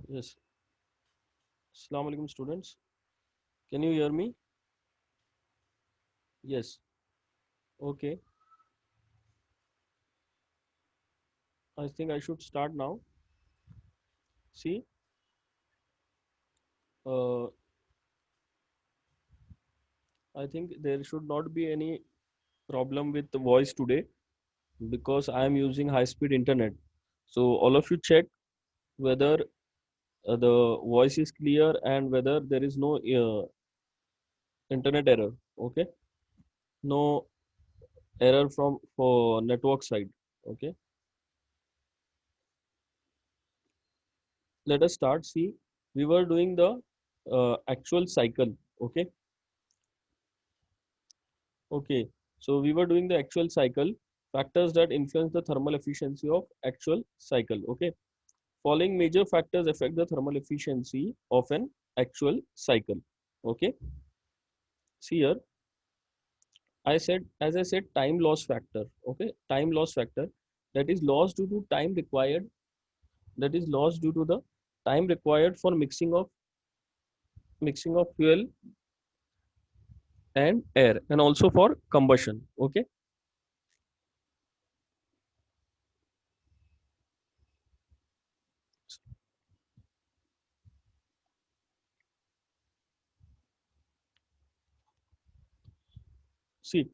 Yes. Assalamu alaikum students. Can you hear me? Yes. Okay. I think I should start now. See, uh, I think there should not be any problem with the voice today because I am using high-speed internet. So all of you check whether the voice is clear and whether there is no internet error. Okay. No error from for network side. Okay. Let us start. See, we were doing the actual cycle. Okay. Okay, so we were doing the actual cycle, factors that influence the thermal efficiency of actual cycle. Okay, following major factors affect the thermal efficiency of an actual cycle. Okay, see here, as I said, time loss factor. Okay, time loss factor, that is loss due to time required, that is loss due to the time required for mixing of fuel and air, and also for combustion. Okay, see,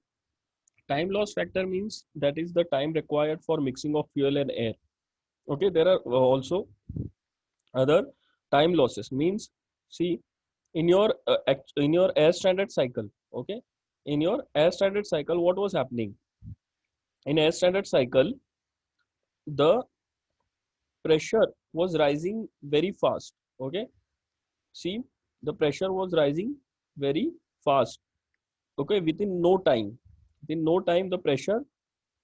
time loss factor means that is the time required for mixing of fuel and air. Okay, there are also other time losses. Means, see, in your air standard cycle. Okay, in your air standard cycle, what was happening? In air standard cycle, the pressure was rising very fast. Okay, see, the pressure was rising very fast. Okay, within no time the pressure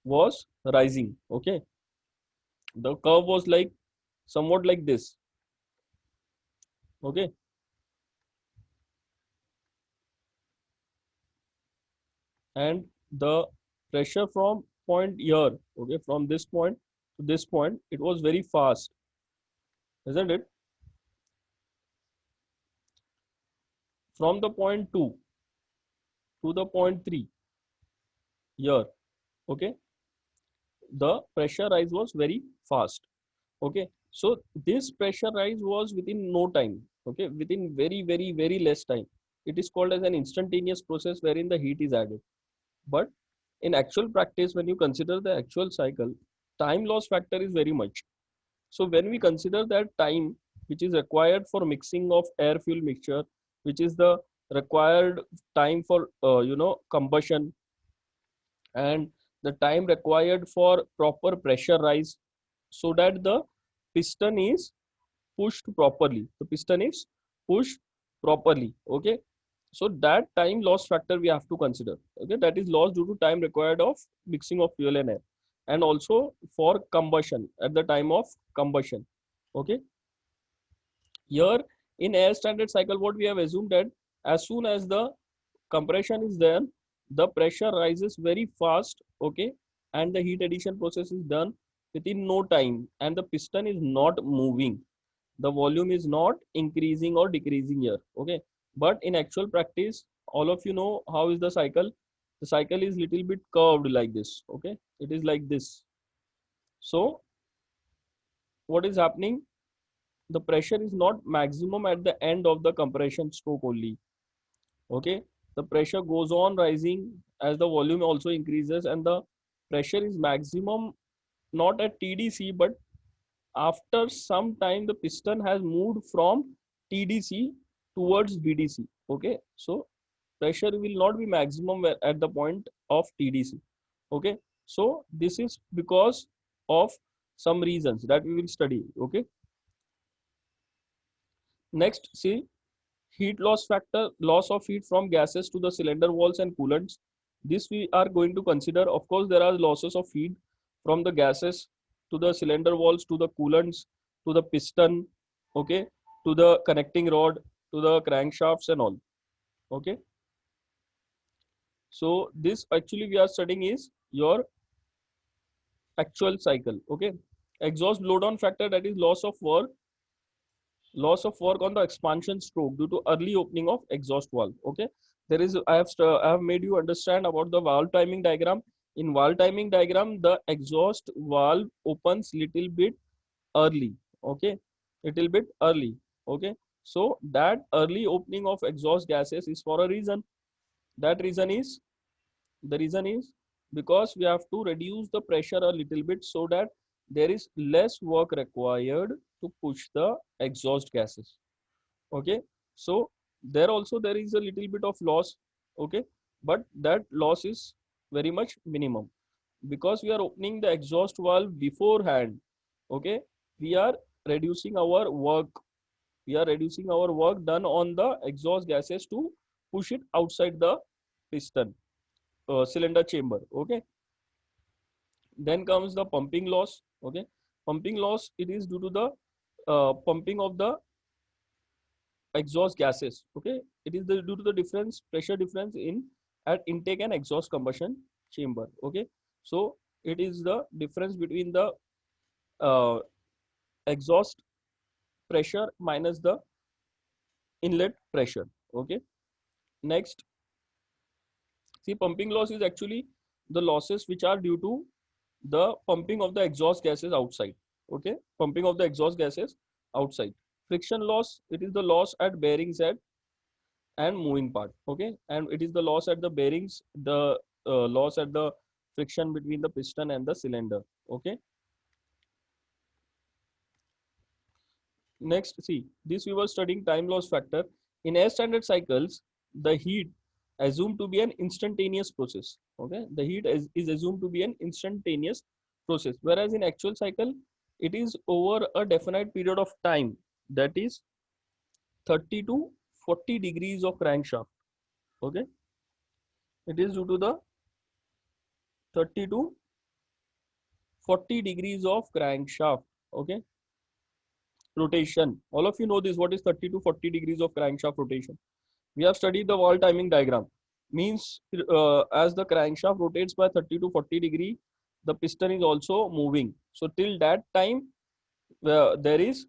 was rising. Okay, the curve was like somewhat like this. Okay, and the pressure from point here, okay, from this point to this point, it was very fast, isn't it? From the point 2 to the point 3 here, okay, the pressure rise was very fast. Okay, so this pressure rise was within no time. Okay, within very less time. It is called as an instantaneous process wherein the heat is added. But in actual practice, when you consider the actual cycle, time loss factor is very much. So when we consider that time which is required for mixing of air fuel mixture, which is the required time for combustion, and the time required for proper pressure rise, so that the piston is pushed properly, the piston is pushed properly. Okay, so that time loss factor we have to consider. Okay, that is loss due to time required of mixing of fuel and air, and also for combustion at the time of combustion. Okay, here in air standard cycle, what we have assumed that as soon as the compression is there, the pressure rises very fast. Okay, and the heat addition process is done within no time, and the piston is not moving, the volume is not increasing or decreasing here. Okay, but in actual practice, all of you know how is the cycle. The cycle is little bit curved like this. Okay, it is like this. So what is happening? The pressure is not maximum at the end of the compression stroke only. Okay, the pressure goes on rising as the volume also increases, and the pressure is maximum not at TDC, but after some time the piston has moved from TDC towards BDC. Okay, so pressure will not be maximum at the point of TDC. Okay, so this is because of some reasons that we will study. Okay, next, see, heat loss factor, loss of heat from gases to the cylinder walls and coolants. This we are going to consider. Of course, there are losses of heat from the gases to the cylinder walls, to the coolants, to the piston, okay, to the connecting rod, to the crankshafts and all. Okay, so this actually we are studying is your actual cycle. Okay, exhaust blow down factor, that is loss of work loss of work on the expansion stroke due to early opening of exhaust valve. Okay, there is I have made you understand about the valve timing diagram. In valve timing diagram, the exhaust valve opens little bit early. Okay, little bit early. Okay, so that early opening of exhaust gases is for a reason. That reason is, the reason is because we have to reduce the pressure a little bit so that there is less work required to push the exhaust gases. Okay, so there also there is a little bit of loss. Okay, but that loss is very much minimum because we are opening the exhaust valve beforehand. Okay, we are reducing our work, we are reducing our work done on the exhaust gases to push it outside the piston cylinder chamber. Okay, then comes the pumping loss. Okay, pumping loss, it is due to the pumping of the exhaust gases. Okay, it is due to the difference, pressure difference in at intake and exhaust combustion chamber. Okay, so it is the difference between the uh, exhaust pressure minus the inlet pressure. Okay, next, see, pumping loss is actually the losses which are due to the pumping of the exhaust gases outside. Okay, pumping of the exhaust gases outside. Friction loss, it is the loss at bearings head and moving part. Okay, and it is the loss at the bearings, the loss at the friction between the piston and the cylinder. Okay, next, see, this we were studying time loss factor. In air standard cycles, the heat assumed to be an instantaneous process. Okay, the heat is assumed to be an instantaneous process, whereas in actual cycle, it is over a definite period of time, that is 30 to 40 degrees of crankshaft. Okay, it is due to the 30 to 40 degrees of crankshaft. Okay, rotation. All of you know this. What is 30 to 40 degrees of crankshaft rotation? We have studied the valve timing diagram. Means as the crankshaft rotates by 30 to 40 degree, the piston is also moving. So till that time, there is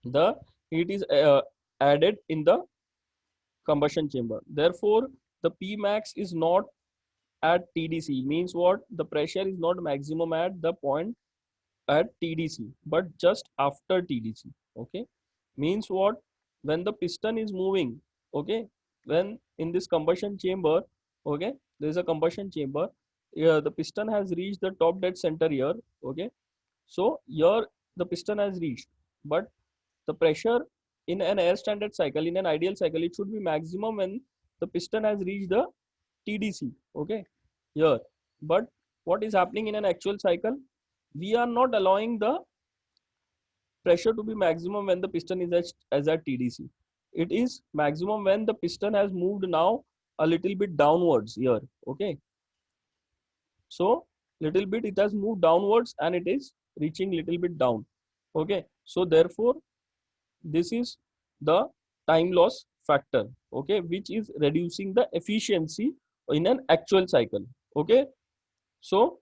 the heat is added in the combustion chamber. Therefore, the Pmax is not at TDC. Means what? The pressure is not maximum at the point at TDC, but just after TDC. Okay, means what? When the piston is moving, okay, when in this combustion chamber, okay, there is a combustion chamber. The piston has reached the top dead center here. Okay, so here the piston has reached, but the pressure in an air standard cycle, in an ideal cycle, it should be maximum when the piston has reached the TDC. Okay, here, but what is happening in an actual cycle? We are not allowing the pressure to be maximum when the piston is at TDC. It is maximum when the piston has moved now a little bit downwards here. Okay, so little bit it has moved downwards and it is reaching little bit down. Okay, so therefore this is the time loss factor. Okay, which is reducing the efficiency in an actual cycle. Okay, so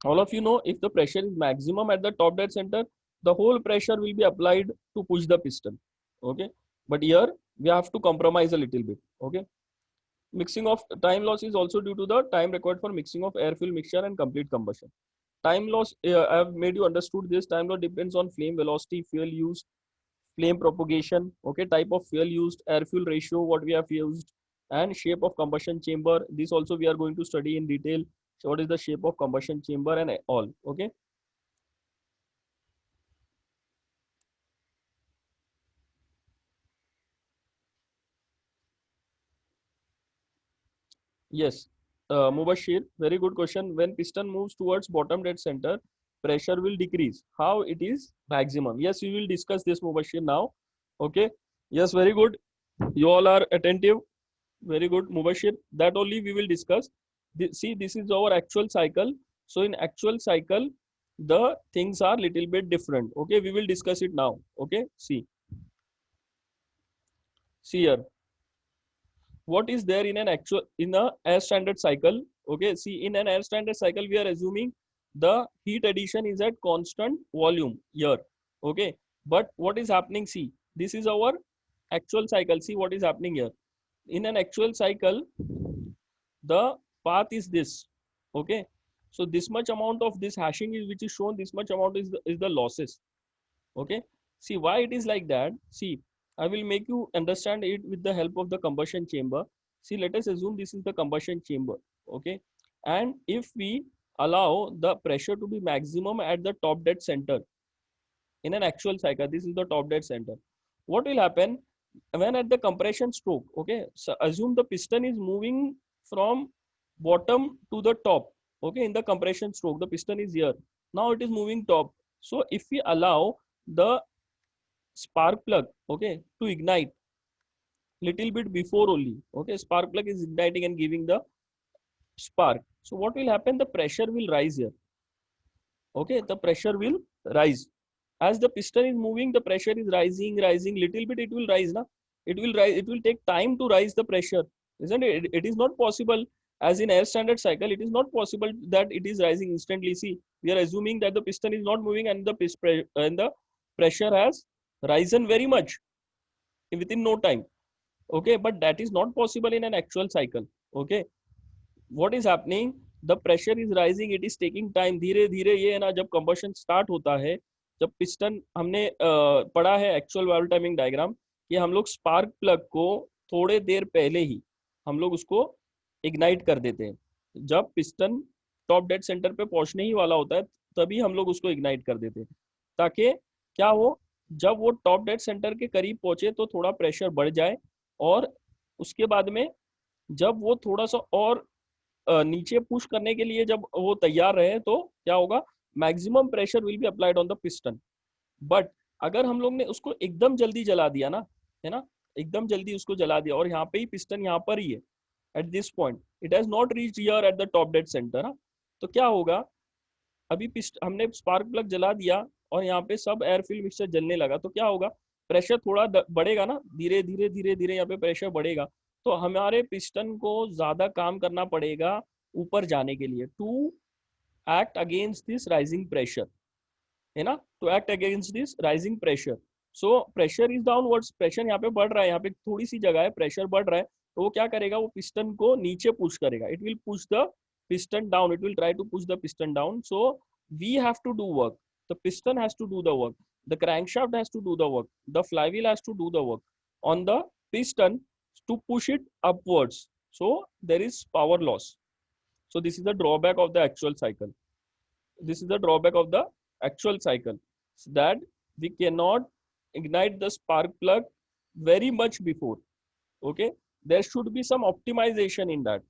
all of you know, if the pressure is maximum at the top dead center, the whole pressure will be applied to push the piston. Okay, but here we have to compromise a little bit. Okay, mixing of time loss is also due to the time required for mixing of air fuel mixture and complete combustion. Time loss, I have made you understood this. Time loss depends on flame velocity, fuel used, flame propagation, okay, type of fuel used, air fuel ratio what we have used, and shape of combustion chamber. This also we are going to study in detail. So what is the shape of combustion chamber and all. Okay, yes, Mubashir, very good question. When piston moves towards bottom dead center, pressure will decrease. How it is maximum? Yes, we will discuss this, Mubashir, now. Okay, yes, very good. You all are attentive. Very good, Mubashir. That only we will discuss. See, this is our actual cycle. So in actual cycle, the things are little bit different. Okay, we will discuss it now. Okay, see here. What is there in an actual, in a air standard cycle? Okay, see, in an air standard cycle, we are assuming the heat addition is at constant volume here. Okay, But what is happening, see, this is our actual cycle. See what is happening here. In an actual cycle, the path is this. Okay, so this much amount of this hashing is which is shown, this much amount is the losses. Okay, see why it is like that. See, I will make you understand it with the help of the combustion chamber. See, let us assume this is the combustion chamber. Okay, and if we allow the pressure to be maximum at the top dead center in an actual cycle, this is the top dead center. What will happen when at the compression stroke? Okay, so assume the piston is moving from bottom to the top. Okay, in the compression stroke the piston is here, now it is moving top. So if we allow the spark plug, okay, to ignite little bit before only, okay, spark plug is igniting and giving the spark, so what will happen, the pressure will rise here. Okay, the pressure will rise as the piston is moving, the pressure is rising little bit, it will rise now, it will rise, it will take time to rise the pressure, isn't it? It is not possible as in air standard cycle, it is not possible that it is rising instantly. See, we are assuming that the piston is not moving and the pressure has risen very much within no time. Okay, but that is not possible in an actual cycle. Okay, what is happening, the pressure is rising, it is taking time, धीरे धीरे ये है ना, जब combustion start होता है, जब piston हमने पढ़ा है एक्चुअल वाल्व टाइमिंग डायग्राम कि हम लोग स्पार्क प्लग को थोड़े देर पहले ही हम लोग उसको इग्नाइट कर देते हैं, जब पिस्टन टॉप डेड सेंटर पे पहुंचने ही वाला होता है तभी हम लोग उसको इग्नाइट कर देते हैं, ताकि क्या हो, जब वो टॉप डेड सेंटर के करीब पहुंचे तो थोड़ा प्रेशर बढ़ जाए, और उसके बाद में जब वो थोड़ा सा और नीचे पुश करने के लिए जब वो तैयार रहे तो क्या होगा, maximum pressure will be applied on the piston. But अगर हम लोग ने उसको एकदम जल्दी जला दिया ना, है ना, एकदम जल्दी उसको जला दिया और यहाँ पे ही पिस्टन यहाँ पर ही है at this point, it has not reached here at the top dead centre, तो क्या होगा, अभी हमने स्पार्क प्लग जला दिया और यहाँ पे सब एयर फिल मिक्सचर जलने लगा, तो क्या होगा, प्रेशर थोड़ा बढ़ेगा ना, धीरे धीरे धीरे धीरे यहाँ पे प्रेशर बढ़ेगा, तो हमारे पिस्टन को ज्यादा काम करना पड़ेगा ऊपर जाने के लिए, to act against this rising pressure, है ना, to act against this rising pressure. So pressure is downwards, pressure यहाँ पे बढ़ रहा है, यहाँ पे थोड़ी सी जगह है, प्रेशर बढ़ रहा है, तो वो क्या करेगा, वो पिस्टन को नीचे पुश करेगा, it will push the piston down, it will try to push the piston down, so we have to do work, the piston has to do the work, the crankshaft has to do the work, the flywheel has to do the work on the piston to push it upwards, so there is power loss. So this is the drawback of the actual cycle, this is the drawback of the actual cycle, so that we cannot ignite the spark plug very much before. Okay, there should be some optimization in that.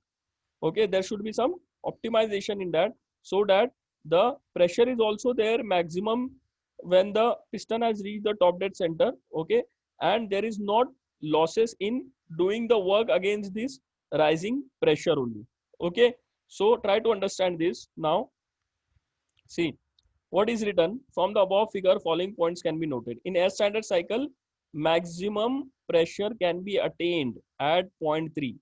Okay, there should be some optimization in that, so that the pressure is also there maximum when the piston has reached the top dead center. Okay, and there is not losses in doing the work against this rising pressure only. Okay, so try to understand this now. See what is written, from the above figure following points can be noted. In air standard cycle, maximum pressure can be attained at point 3,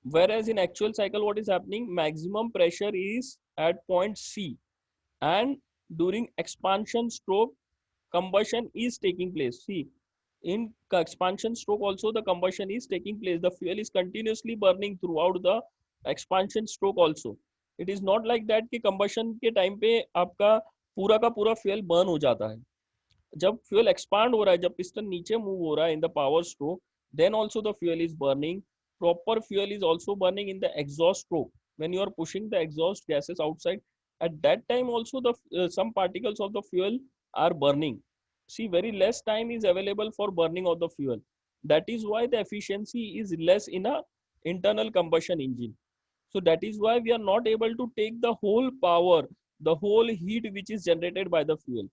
whereas in actual cycle what is happening, maximum pressure is at point C, and during expansion stroke combustion is taking place. See, in expansion stroke also the combustion is taking place, the fuel is continuously burning throughout the expansion stroke also. It is not like that कि combustion के time पे आपका पूरा का पूरा fuel burn हो जाता है, जब fuel expand हो रहा है, जब piston नीचे move हो रहा है in the power stroke, then also the fuel is burning. Proper fuel is also burning in the exhaust stroke, when you are pushing the exhaust gases outside, at that time also the some particles of the fuel are burning. See, very less time is available for burning of the fuel, that is why the efficiency is less in a internal combustion engine. So that is why we are not able to take the whole power, the whole heat which is generated by the fuel.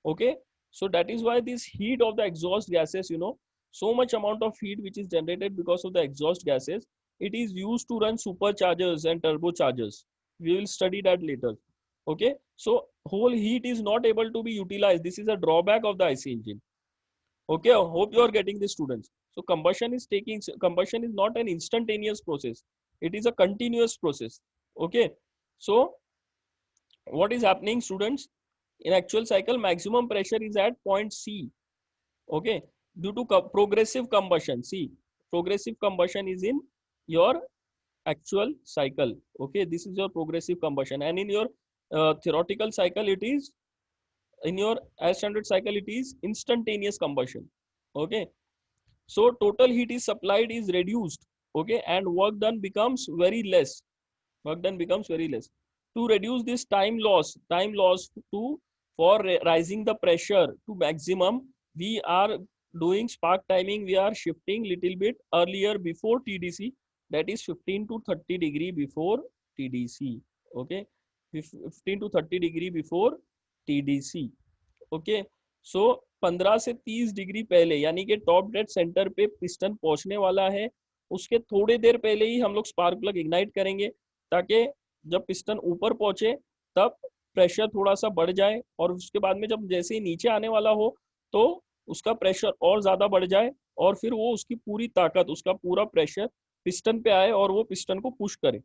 Okay, so that is why this heat of the exhaust gases, you know, so much amount of heat which is generated because of the exhaust gases, it is used to run superchargers and turbochargers. We will study that later. Okay, so whole heat is not able to be utilized, this is a drawback of the IC engine. Okay, I hope you are getting this, students. So combustion is not an instantaneous process, it is a continuous process. Okay, so what is happening, students, In actual cycle, maximum pressure is at point C. Okay, due to progressive combustion. See, progressive combustion is in your actual cycle. Okay, this is your progressive combustion, and in your theoretical cycle, it is in your as standard cycle, it is instantaneous combustion. Okay, so total heat is supplied is reduced. Okay, and work done becomes very less. Work done becomes very less. To reduce this time loss to for rising the pressure to maximum, we are doing spark timing. We are shifting little bit earlier before TDC, that is 15 to 30 degree before TDC. Okay, 15 to 30 degree before TDC. Okay, सो 15 से 30 degree पहले, यानी कि top dead centre पे piston पहुंचने वाला है, उसके थोड़ी देर पहले ही हम लोग स्पार्क प्लग इग्नाइट करेंगे, ताकि जब पिस्टन ऊपर पहुंचे तब प्रेशर थोड़ा सा बढ़ जाए, और उसके बाद में जब जैसे ही नीचे आने वाला हो तो उसका प्रेशर और ज्यादा बढ़ जाए, और फिर वो उसकी पूरी ताकत, उसका पूरा प्रेशर पिस्टन पे आए और वो पिस्टन को पुश करे.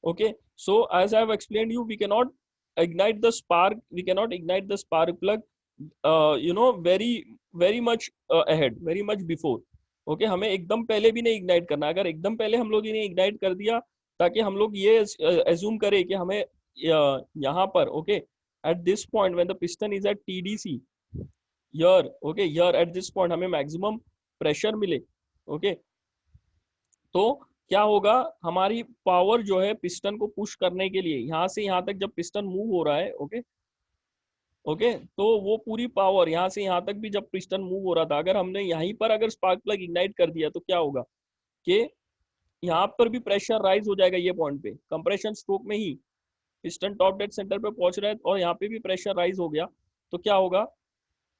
Okay, so as I have explained you, we cannot ignite the spark, we cannot ignite the spark plug very much ahead, very much before. Okay, हमें एकदम पहले भी नहीं इग्नाइट करना. अगर एकदम पहले हम लोग इन्हें इग्नाइट कर दिया ताकि हम लोग ये एज्यूम करें कि हमें यहाँ पर, okay, at this point when the piston is at TDC here, okay, here at this point हमें maximum pressure मिले. okay, तो क्या होगा, हमारी पावर जो है पिस्टन को पुश करने के लिए, यहाँ से यहाँ तक जब पिस्टन मूव हो रहा है, ओके ओके, तो वो पूरी पावर यहाँ से यहाँ तक भी जब पिस्टन मूव हो रहा था, अगर हमने यहीं पर अगर स्पार्क प्लग इग्नाइट कर दिया तो क्या होगा कि यहाँ पर भी प्रेशर राइज हो जाएगा. ये पॉइंट पे कंप्रेशन स्ट्रोक में ही पिस्टन टॉप डेड सेंटर पे पहुंच रहा है और यहाँ पे भी प्रेशर राइज हो गया, तो क्या होगा,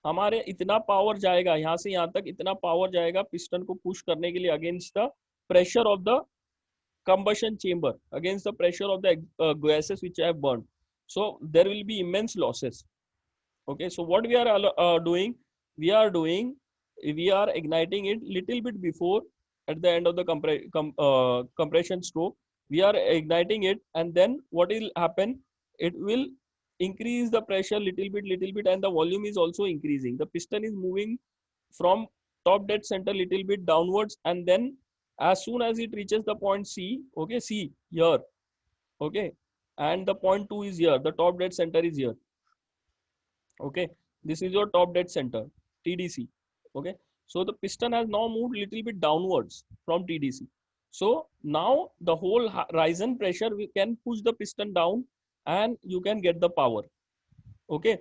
हमारे इतना पावर जाएगा यहाँ से यहाँ तक, इतना पावर जाएगा पिस्टन को पुश करने के लिए against the pressure of the combustion chamber, against the pressure of the gases which I have burned. So there will be immense losses. Okay, so what we are doing, we are igniting it little bit before, at the end of the compression stroke we are igniting it, and then what will happen, it will increase the pressure little bit, and the volume is also increasing. The piston is moving from top dead center little bit downwards, and then as soon as it reaches the point C, okay, C here, okay, and the point 2 is here, the top dead center is here. Okay, this is your top dead center, TDC. Okay, so the piston has now moved little bit downwards from TDC. So now the whole rising pressure, we can push the piston down and you can get the power. Okay,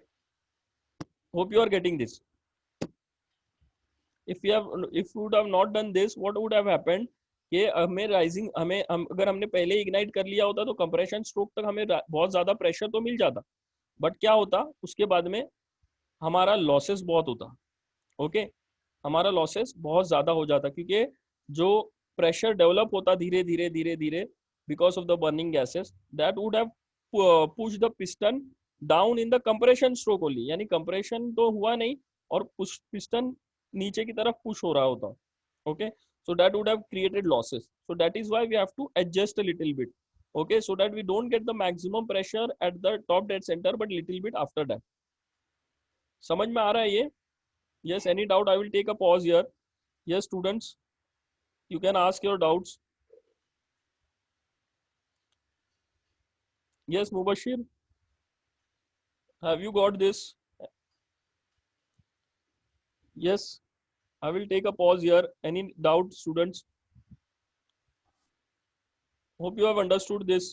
hope you are getting this. If you would have not done this, what would have happened कि हमें rising, अगर हमने पहले ignite कर लिया होता तो compression stroke तक हमें बहुत ज्यादा प्रेशर तो मिल जाता, बट क्या होता उसके बाद में हमारा लॉसेस बहुत होता. ओके, हमारा लॉसेस बहुत ज्यादा हो जाता, क्योंकि जो प्रेशर डेवलप होता धीरे धीरे धीरे धीरे because of the burning gases, that would have push the piston down in the compression stroke only, यानी कंप्रेशन तो हुआ नहीं और पिस्टन नीचे की तरफ पुश हो रहा होता. Okay, so that would have created losses. So that is why we have to adjust a little bit, okay, so that we don't get the maximum pressure at the top dead center but little bit after that. समझ में आ रहा है ये? Yes, any doubt? I will take a pause here. Yes, students, you can ask your doubts. Yes, Mubashir, have you got this? Yes, I will take a pause here. Any doubt, students? Hope you have understood this.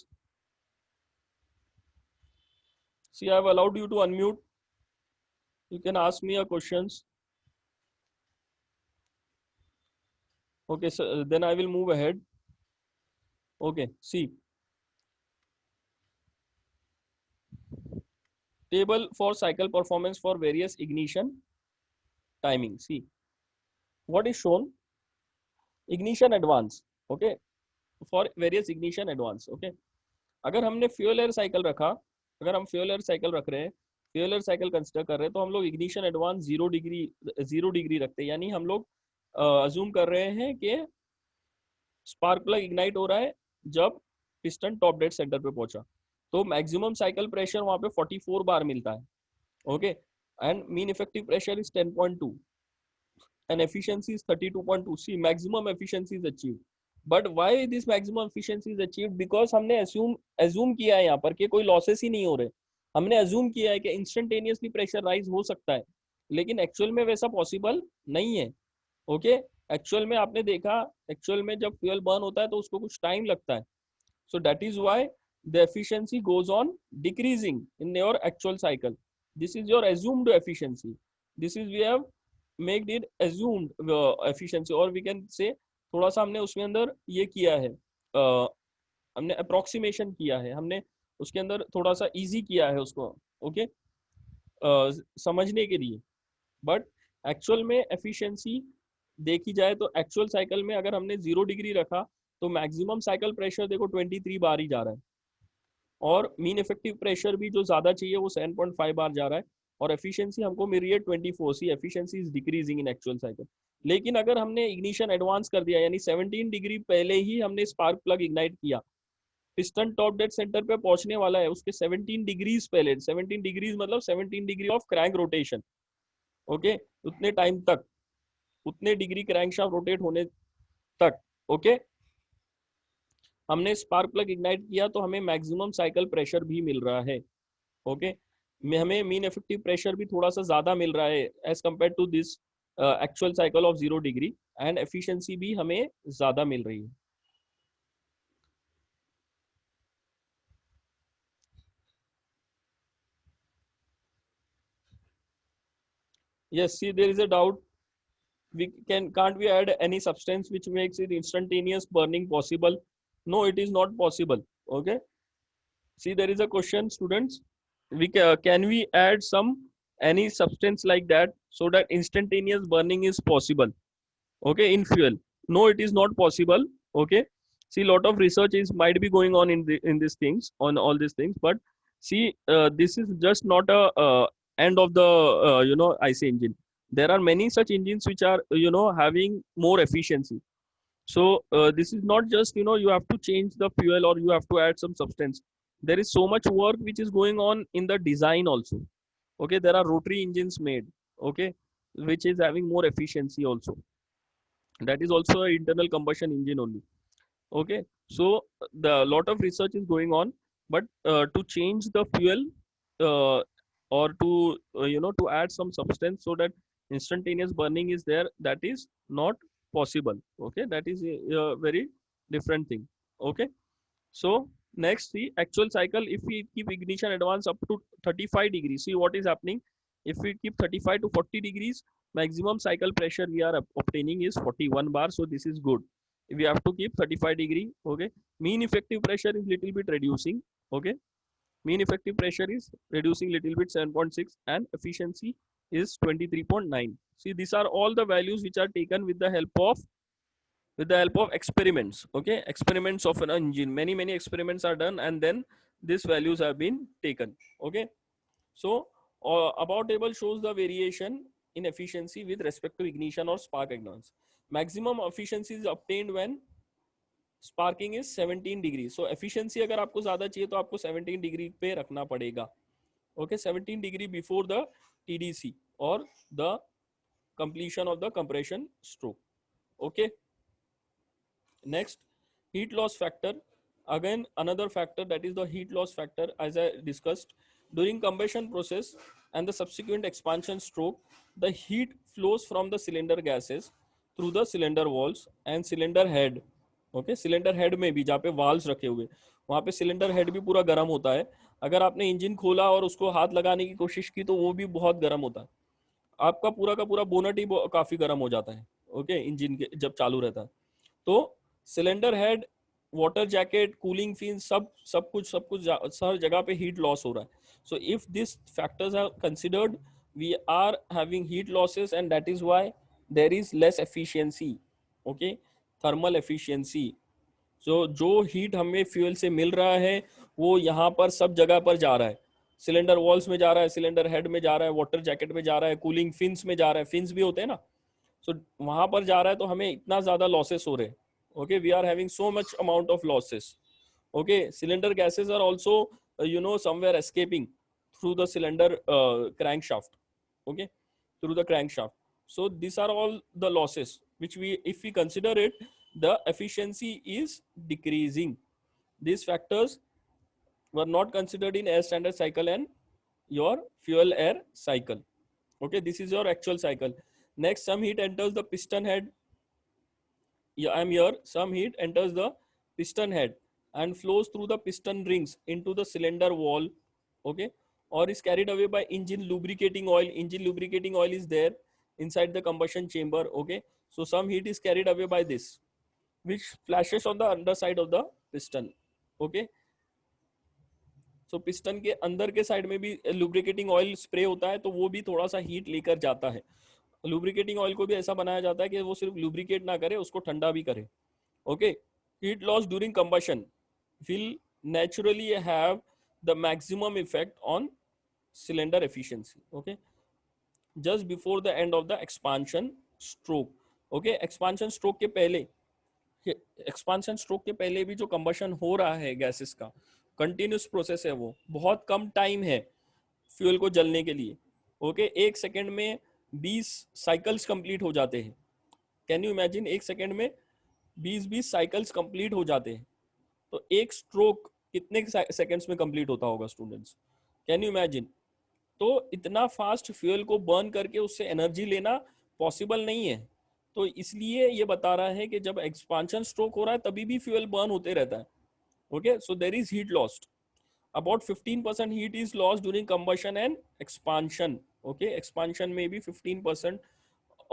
See, I have allowed you to unmute. You can ask me a questions. Okay, so then I will move ahead. Okay, see. Table for cycle performance for various ignition timing. See, what is shown? Ignition advance. Okay, for various ignition advance. Okay, अगर हमने fuel air cycle रखा, अगर हम fuel air cycle रख रहे हैं, fuel air cycle consider कर रहे हैं, तो हम लोग इग्निशन एडवांस 0 डिग्री रखते हैं, यानी हम लोग अज्यूम कर रहे हैं कि स्पार्क प्लग इग्नाइट हो रहा है जब पिस्टन टॉप डेड सेंटर पे पहुंचा, तो मैक्सिमम साइकिल प्रेशर वहां पे 44 बार मिलता है. Okay, and mean effective pressure is 10.2 and efficiency is 32.2. See, maximum efficiency is achieved. But why this maximum efficiency is achieved? Because हमने assume किया है यहाँ पर कि कोई losses ही नहीं हो रहे. हमने assume किया है कि instantaneously pressure rise हो सकता है, लेकिन actual में वैसा possible नहीं है. Okay, actual में आपने देखा, actual में जब fuel burn होता है तो उसको कुछ time लगता है. So that is why the efficiency goes on decreasing in your actual cycle. This is your assumed efficiency. This is we have made it assumed efficiency, or we can say थोड़ा सा हमने उसमें अंदर ये किया है, हमने approximation किया है, हमने उसके अंदर थोड़ा सा easy किया है उसको, okay, समझने के लिए. बट एक्चुअल में एफिशिएंसी देखी जाए तो एक्चुअल साइकिल में अगर हमने 0 डिग्री रखा तो मैक्सिमम साइकिल प्रेशर देखो 23 बार ही जा रहा है, और मीन इफेक्टिव प्रेशर भी जो ज्यादा चाहिए वो 7.5 बार जा रहा है, और एफिशिएंसी हमको मिल रही है 24. See efficiency is decreasing in actual cycle. लेकिन अगर हमने इग्निशन एडवांस कर दिया, यानी 17 डिग्री पहले ही हमने स्पार्क प्लग इग्नाइट किया, पिस्टन टॉप डेड सेंटर पे पहुंचने वाला है उसके 17 डिग्रीज पहले, 17 डिग्रीज मतलब 17 degree of crank rotation. Okay, उतने टाइम तक, उतने डिग्री क्रैंकशाफ्ट रोटेट होने तक, ओके, हमने स्पार्क प्लग इग्नाइट किया तो हमें मैक्सिमम साइकिल प्रेशर भी मिल रहा है. ओके, हमें मीन इफेक्टिव प्रेशर भी थोड़ा सा ज्यादा मिल रहा है as compared to this actual cycle of 0 degree, and efficiency भी हमें ज्यादा मिल रही है. Yes, see, there is a doubt. Can't we add any substance which makes it instantaneous burning possible? No, it is not possible. Okay, see, there is a question, students. Can we add any substance like that so that instantaneous burning is possible? Okay, in fuel? No, it is not possible. Okay, see, lot of research is might be going on in these things, on all these things, but see, this is just not a end of the IC engine. There are many such engines which are having more efficiency. So this is not just you have to change the fuel or you have to add some substance. There is so much work which is going on in the design also. Okay, there are rotary engines made, okay, which is having more efficiency also. That is also an internal combustion engine only. Okay, so the lot of research is going on, but to change the fuel uh, or to to add some substance so that instantaneous burning is there, that is not possible. Okay, that is a very different thing. Okay, so next, see, actual cycle, if we keep ignition advance up to 35 degrees, see what is happening. If we keep 35 to 40 degrees, maximum cycle pressure we are obtaining is 41 bar. So this is good. We have to keep 35 degree. Okay, mean effective pressure is little bit reducing. Okay, mean effective pressure is reducing little bit, 7.6, and efficiency is 23.9. See, these are all the values which are taken with the help of experiments. Okay, experiments of an engine, many experiments are done, and then these values have been taken. Okay, so above table shows the variation in efficiency with respect to ignition or spark ignitions. Maximum efficiency is obtained when sparking is 17 degree. So efficiency अगर आपको ज्यादा चाहिए तो आपको 17 degree पे रखना पड़ेगा. Okay, 17 degree before the TDC और the completion of the compression stroke. Okay, next, heat loss factor. Again, another factor, that is the heat loss factor. As I discussed, during combustion process and the subsequent expansion stroke, the heat flows from the cylinder gases through the cylinder walls and cylinder head. Okay, cylinder head में भी, जहाँ पे valves रखे हुए, वहाँ पे cylinder head भी पूरा गर्म होता है. अगर आपने इंजन खोला और उसको हाथ लगाने की कोशिश की तो वो भी बहुत गर्म होता है. आपका पूरा का पूरा बोनट ही काफी गर्म हो जाता है. ओके, इंजन के जब चालू रहता है तो cylinder head, water jacket, cooling fin, सब कुछ हर जगह पे हीट लॉस हो रहा है. So if this factors are considered, we are having heat losses, and that is why there is less efficiency. Okay, thermal efficiency. So जो heat हमें fuel से मिल रहा है वो यहाँ पर सब जगह पर जा रहा है. सिलेंडर वॉल्स में जा रहा है, सिलेंडर हेड में जा रहा है, वाटर जैकेट में जा रहा है, कूलिंग फिन्स में जा रहा है, फिन्स भी होते हैं ना, सो वहां पर जा रहा है तो हमें इतना ज्यादा लॉसेस हो रहे हैं. Okay, we are having so much amount of losses. Okay, cylinder gases are also somewhere escaping through the cylinder crankshaft. Okay, through the crankshaft. So these are all the losses which if we consider it, the efficiency is decreasing. These factors were not considered in air standard cycle and your fuel air cycle. Okay, this is your actual cycle. Next, some heat enters the piston head. Yeah, I'm here. Some heat enters the piston head and flows through the piston rings into the cylinder wall. Okay, or is carried away by engine lubricating oil. Engine lubricating oil is there inside the combustion chamber. Okay, so some heat is carried away by this, which flashes on the underside of the piston. Okay, so piston के अंदर के side में भी lubricating oil spray होता है, तो वो भी थोड़ा सा हीट लेकर जाता है. लुब्रिकेटिंग ऑयल को भी ऐसा बनाया जाता है कि वो सिर्फ लुब्रिकेट ना करे, उसको ठंडा भी करे. Okay, heat loss during combustion will naturally have the maximum effect on cylinder efficiency. Okay, just before the end of the expansion stroke. Okay, expansion stroke के पहले, एक्सपांशन स्ट्रोक के पहले भी जो कंबशन हो रहा है गैसेस का, कंटिन्यूस प्रोसेस है, वो बहुत कम टाइम है फ्यूल को जलने के लिए. ओके, एक सेकेंड में 20 साइकिल्स कंप्लीट हो जाते हैं. कैन यू इमेजिन, एक सेकेंड में 20 साइकिल्स कंप्लीट हो जाते हैं. तो एक स्ट्रोक कितने सेकेंड्स में कंप्लीट होता होगा स्टूडेंट्स, कैन यू इमेजिन. तो इतना फास्ट फ्यूल को बर्न करके उससे एनर्जी लेना पॉसिबल नहीं है. तो इसलिए ये बता रहा है कि जब एक्सपांशन स्ट्रोक हो रहा है तभी भी फ्यूल बर्न होते रहता है. Okay, so there is heat lost. About 15% heat is lost during combustion and expansion. Okay, expansion में भी 15%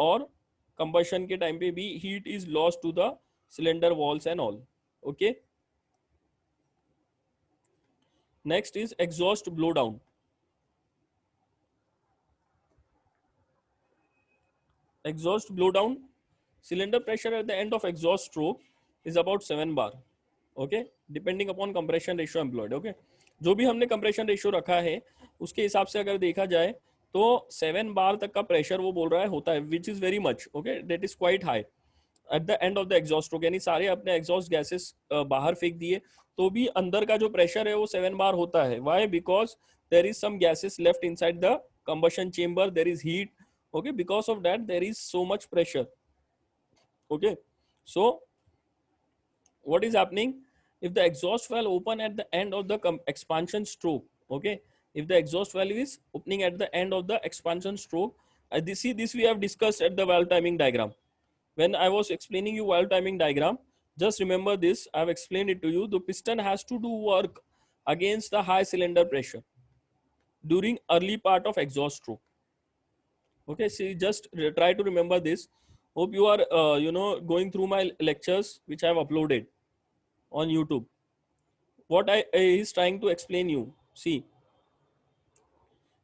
और combustion के time पे भी heat is lost to the cylinder walls and all. Okay, next is exhaust blowdown. Exhaust blowdown, cylinder pressure at the end of exhaust stroke is about 7 bar. Okay, depending upon compression ratio employed. Okay, जो भी हमने compression ratio रखा है उसके हिसाब से अगर देखा जाए तो 7 बार तक का प्रेशर वो बोल रहा है होता है, which is very much. Okay, that is quite high at the end of the exhaust stroke. यानी सारे अपने एग्जॉस्ट गैसेस बाहर फेंक दिए तो भी अंदर का जो प्रेशर है वो 7 बार होता है. Why? Because there is some gases left inside the combustion chamber, there is heat. Okay, because of that there is so much pressure. Okay, so what is happening if the exhaust valve open at the end of the expansion stroke? Okay, if the exhaust valve is opening at the end of the expansion stroke, this we have discussed at the valve timing diagram. When I was explaining you valve timing diagram, just remember this, I have explained it to you. The piston has to do work against the high cylinder pressure during early part of exhaust stroke. Okay, see, just try to remember this. Hope you are going through my lectures which I have uploaded on YouTube. What I is trying to explain you. See,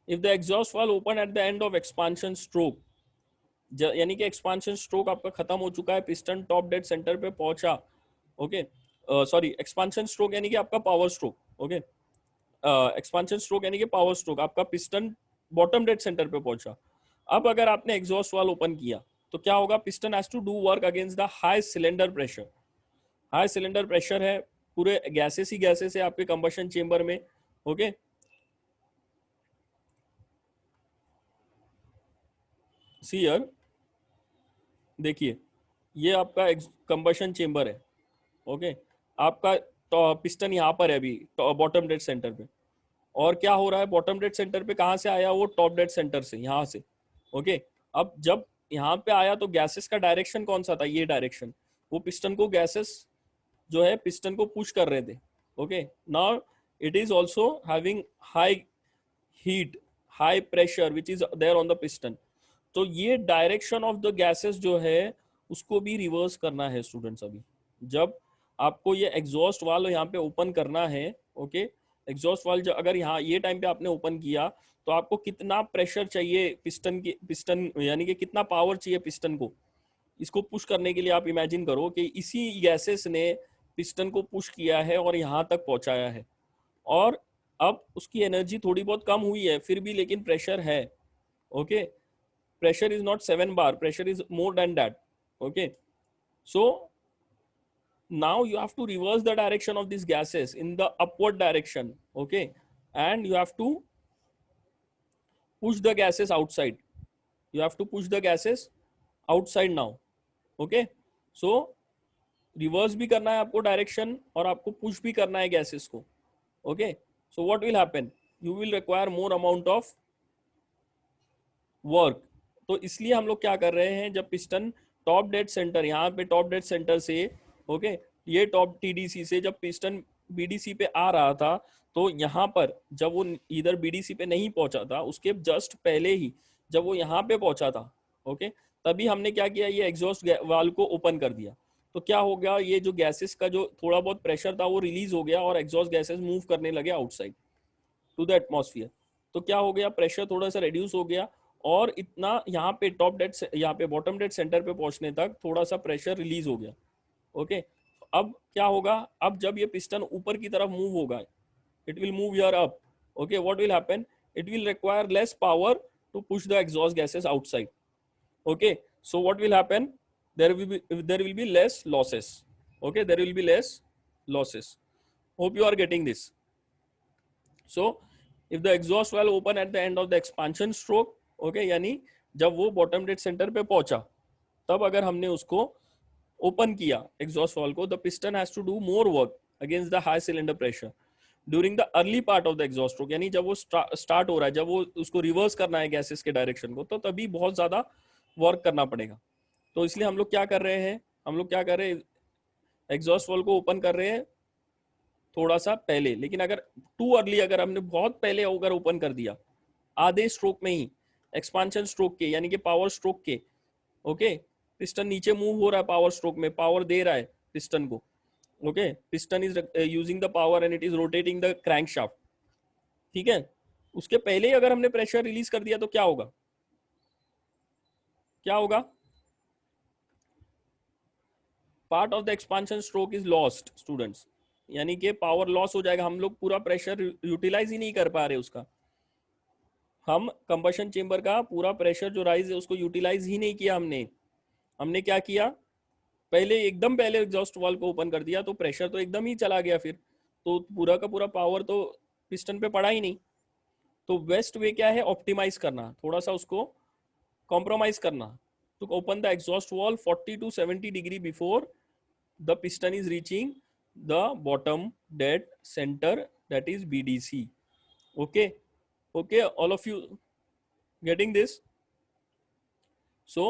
if the exhaust valve open at the end of expansion stroke, यानी कि expansion stroke आपका खत्म हो चुका है, piston top dead centre पे पहुंचा. Okay, sorry, expansion stroke यानी कि आपका power stroke. Okay, expansion stroke यानी कि पावर स्ट्रोक, आपका पिस्टन बॉटम डेड सेंटर पे पहुंचा. अब अगर आपने एग्जॉस्ट वाल्व ओपन किया तो क्या होगा? Piston has to do work against the high cylinder pressure. High cylinder pressure है, पूरे गैसेस ही गैसेस है आपके कंबशन चेंबर में. ओके, सी हियर, देखिए ये आपका कंबशन चेंबर है. ओके, आपका पिस्टन यहाँ पर है अभी बॉटम डेड सेंटर पे. और क्या हो रहा है? बॉटम डेड सेंटर पे कहाँ से आया? वो टॉप डेड सेंटर से, यहाँ से. ओके, अब जब यहाँ पे आया तो गैसेस का डायरेक्शन कौन सा था? ये डायरेक्शन. वो पिस्टन को गैसेस जो है पिस्टन को पुश कर रहे थे. Okay, now it is also having high heat, high pressure which is there on the piston. तो ये डायरेक्शन ऑफ द गैसेस जो है उसको भी रिवर्स करना है स्टूडेंट्स. अभी जब आपको ये एग्जॉस्ट वाल्व यहाँ पे ओपन करना है, ओके, एग्जॉस्ट वाल्व अगर यहाँ ये टाइम पे आपने ओपन किया तो आपको कितना प्रेशर चाहिए पिस्टन की, पिस्टन यानी कि कितना पावर चाहिए पिस्टन को इसको पुश करने के लिए. आप इमेजिन करो कि इसी गैसेस ने पिस्टन को पुश किया है और यहाँ तक पहुंचाया है, और अब उसकी एनर्जी थोड़ी बहुत कम हुई है फिर भी, लेकिन प्रेशर है. Okay, pressure is not 7 bar, pressure is more than that. Okay, so now you have to reverse the direction of these gases in the upward direction. Okay, and you have to push the gases outside. You have to push the gases outside now. Okay, so reverse भी करना है आपको direction और आपको push भी करना है gases को. Okay, so what will happen, you will require more amount of work. तो इसलिए हम लोग क्या कर रहे हैं, जब पिस्टन टॉप डेड सेंटर, यहाँ पे टॉप डेड सेंटर से ओके ये टॉप टीडीसी से जब पिस्टन बीडीसी पे आ रहा था, तो यहाँ पर जब वो इधर बीडीसी पे नहीं पहुंचा था, उसके जस्ट पहले ही जब वो यहाँ पे पहुंचा था ओके, तभी हमने क्या किया, ये एग्जॉस्ट वाल्व को ओपन कर दिया. तो क्या हो गया, ये जो गैसेस का जो थोड़ा बहुत प्रेशर था वो रिलीज हो गया और एग्जॉस्ट गैसेस मूव करने लगे आउटसाइड टू द एटमॉस्फेयर. तो क्या हो गया, प्रेशर थोड़ा सा रिड्यूस हो गया और इतना यहाँ पे टॉप डेड, यहाँ पे बॉटम डेड सेंटर पे पहुंचने तक थोड़ा सा प्रेशर रिलीज हो गया. ओके, अब क्या होगा, अब जब ये पिस्टन ऊपर की तरफ मूव होगा, it will move here up. Okay, what will happen, it will require less power to push the exhaust gases outside. Okay, so what will happen, there will be less losses. Okay, there will be less losses. Hope you are getting this. So if the exhaust valve open at the end of the expansion stroke, okay, यानी जब वो bottom dead centre पे पहुंचा, तब अगर हमने उसको open किया एग्जॉस्ट वाल्व को, the piston has to do more work against the high cylinder pressure during the early part of the exhaust stroke. यानी जब वो स्टार्ट हो रहा है, जब वो उसको रिवर्स करना है गैसेस के डायरेक्शन को, तो तभी बहुत ज्यादा वर्क करना पड़ेगा. तो इसलिए हम लोग क्या कर रहे हैं, हम लोग क्या कर रहे हैं, एग्जॉस्ट वाल्व को ओपन कर रहे हैं थोड़ा सा पहले. लेकिन अगर टू अर्ली, अगर हमने बहुत पहले अगर ओपन कर दिया आधे स्ट्रोक में ही, एक्सपांशन स्ट्रोक के यानी कि पावर स्ट्रोक के, ओके, पिस्टन नीचे मूव हो रहा है, पावर स्ट्रोक में पावर दे रहा है पिस्टन को. Okay, piston is using the power and it is rotating the crank shaft. ठीक है, उसके पहले ही अगर हमने प्रेशर रिलीज कर दिया तो क्या होगा, क्या होगा, part of the expansion stroke is lost students. यानी कि पावर लॉस हो जाएगा, हम लोग पूरा प्रेशर यूटिलाइज ही नहीं कर पा रहे उसका. हम कंबशन चेंबर का पूरा प्रेशर जो राइज है उसको यूटिलाइज ही नहीं किया हमने. हमने क्या किया, पहले एकदम पहले एग्जॉस्ट वाल्व को ओपन कर दिया तो प्रेशर तो एकदम ही चला गया, फिर तो पूरा का पूरा पावर तो पिस्टन पे पड़ा ही नहीं. तो बेस्ट वे क्या है, ऑप्टिमाइज करना, थोड़ा सा उसको कॉम्प्रोमाइज करना. तो open the exhaust valve 40 to 70 degree before the piston is reaching the bottom dead centre, that is BDC. Okay, okay, all of you getting this? So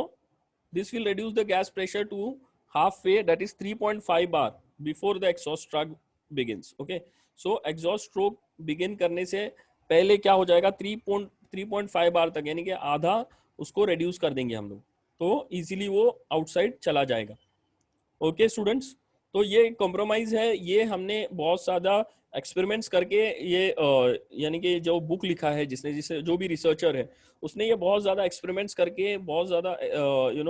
this will reduce the gas pressure to halfway, that is 3.5 bar before the exhaust stroke begins. Okay, so exhaust stroke begin करने से पहले क्या हो जाएगा, 3.5 बार तक, यानी कि आधा उसको reduce कर देंगे हम लोग, तो easily वो outside चला जाएगा. ओके स्टूडेंट्स, तो ये कॉम्प्रोमाइज है, ये हमने बहुत ज़्यादा एक्सपेरिमेंट्स करके ये यानी कि जो बुक लिखा है जिसने, जिसने जो भी रिसर्चर है उसने ये बहुत ज़्यादा एक्सपेरिमेंट्स करके, बहुत ज़्यादा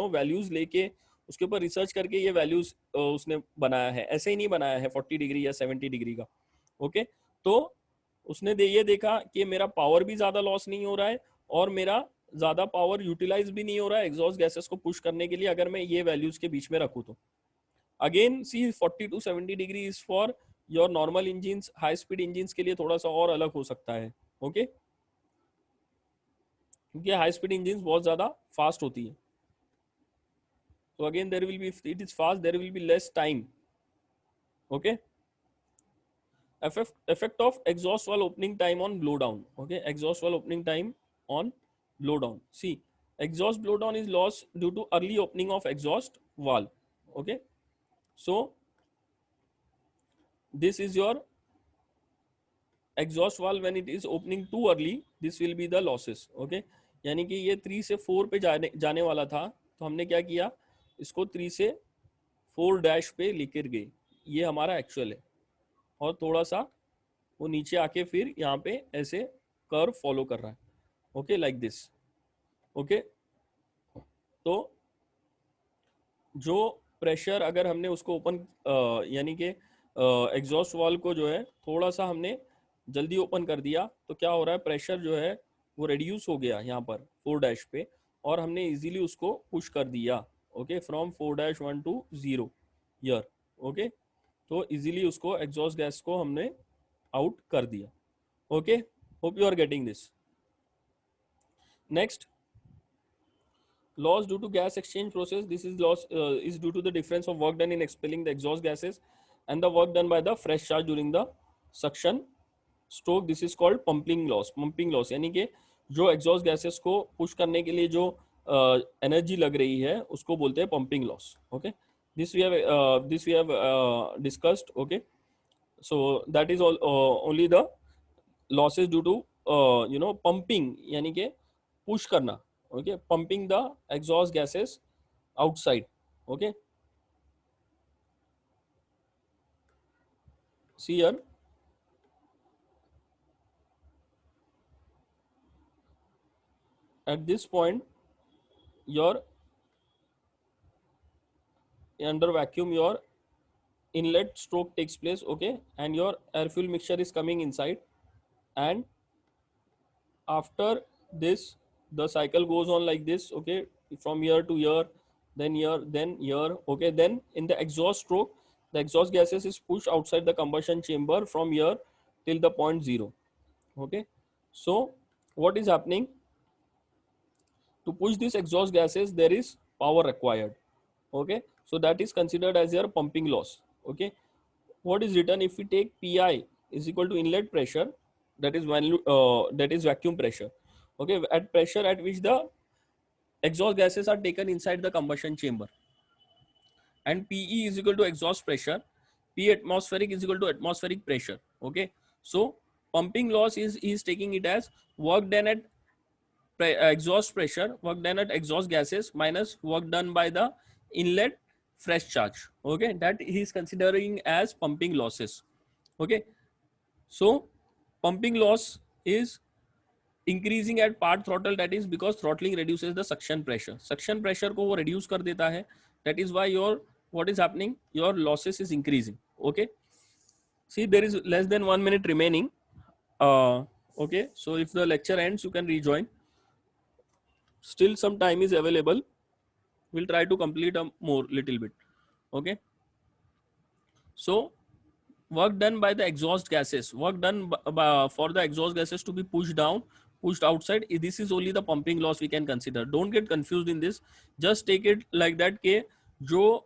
वैल्यूज़ लेके उसके ऊपर रिसर्च करके ये वैल्यूज़ उसने बनाया है. ऐसे ही नहीं बनाया है 40 डिग्री या 70 डिग्री का. ओके, तो उसने ये देखा कि मेरा पावर भी ज़्यादा लॉस नहीं हो रहा है और मेरा ज़्यादा पावर यूटिलाइज भी नहीं हो रहा है एग्जॉस्ट गैसेस को पुश करने के लिए, अगर मैं ये वैल्यूज़ के बीच में रखूँ तो. Again see 40 to 70 degree is for your normal engines, high speed engines के लिए थोड़ा सा और अलग हो सकता है. ओके, क्योंकि हाई स्पीड इंजिन्स बहुत ज्यादा फास्ट होती है. तो again there will be, it is fast, there will be less time. Okay, effect of exhaust valve opening time on blow down. Okay, exhaust valve opening time on blow down. See, exhaust blow down is lost due to early opening of exhaust valve. Okay, so this is your exhaust valve when it is opening too early, this will be the losses. Okay, यानी कि ये 3 से 4 पे जाने वाला था, तो हमने क्या किया, इसको 3 से 4 डैश पे लेकर गए, ये हमारा एक्चुअल है. और थोड़ा सा वो नीचे आके फिर यहाँ पे ऐसे कर्व फॉलो कर रहा है. Okay, like this. ओके, तो जो प्रेशर अगर हमने उसको ओपन यानी कि एग्जॉस्ट वाल्व को जो है थोड़ा सा हमने जल्दी ओपन कर दिया, तो क्या हो रहा है, प्रेशर जो है वो रिड्यूस हो गया यहाँ पर 4 डैश पे, और हमने इजीली उसको पुश कर दिया. Okay, from 4-1 to 0 year. Okay, तो इजीली उसको एग्जॉस्ट गैस को हमने आउट कर दिया. Okay, hope you are getting this. Next, loss due to gas exchange process. This is loss is due to the difference of work done in expelling the exhaust gases and the work done by the fresh charge during the suction stroke. This is called pumping loss. Pumping loss यानी कि जो exhaust gases को push करने के लिए जो energy लग रही है उसको बोलते हैं pumping loss. Okay, this we have discussed. Okay, so that is all only the losses due to pumping यानी कि push करना. Okay, pumping the exhaust gases outside. Okay, see here, at this point your under vacuum your inlet stroke takes place. Okay, and your air fuel mixture is coming inside, and after this the cycle goes on like this. Okay, from here to here, then here, then here. Okay, then in the exhaust stroke the exhaust gases is pushed outside the combustion chamber from here till the point 0. Okay, so what is happening? To push these exhaust gases there is power required. Okay, so that is considered as your pumping loss. Okay, what is written? If we take Pi is equal to inlet pressure, that is vacuum pressure. Okay, at pressure at which the exhaust gases are taken inside the combustion chamber, and Pe is equal to exhaust pressure. P atmospheric is equal to atmospheric pressure. Okay, so pumping loss is taking it as work done at exhaust pressure, work done at exhaust gases minus work done by the inlet fresh charge. Okay, that he is considering as pumping losses. Okay, so pumping loss is increasing at part throttle, that is because throttling reduces the suction pressure. Suction pressure को वो reduce कर देता है. That is why your what is happening? Your losses is increasing. Okay, see there is less than 1 minute remaining. Okay, so if the lecture ends you can rejoin. Still some time is available. We'll try to complete a more little bit. Okay, so work done by the exhaust gases, work done for the exhaust gases to be pushed down, pushed outside, this is only the pumping loss we can consider. Don't get confused in this, just take it like that कि जो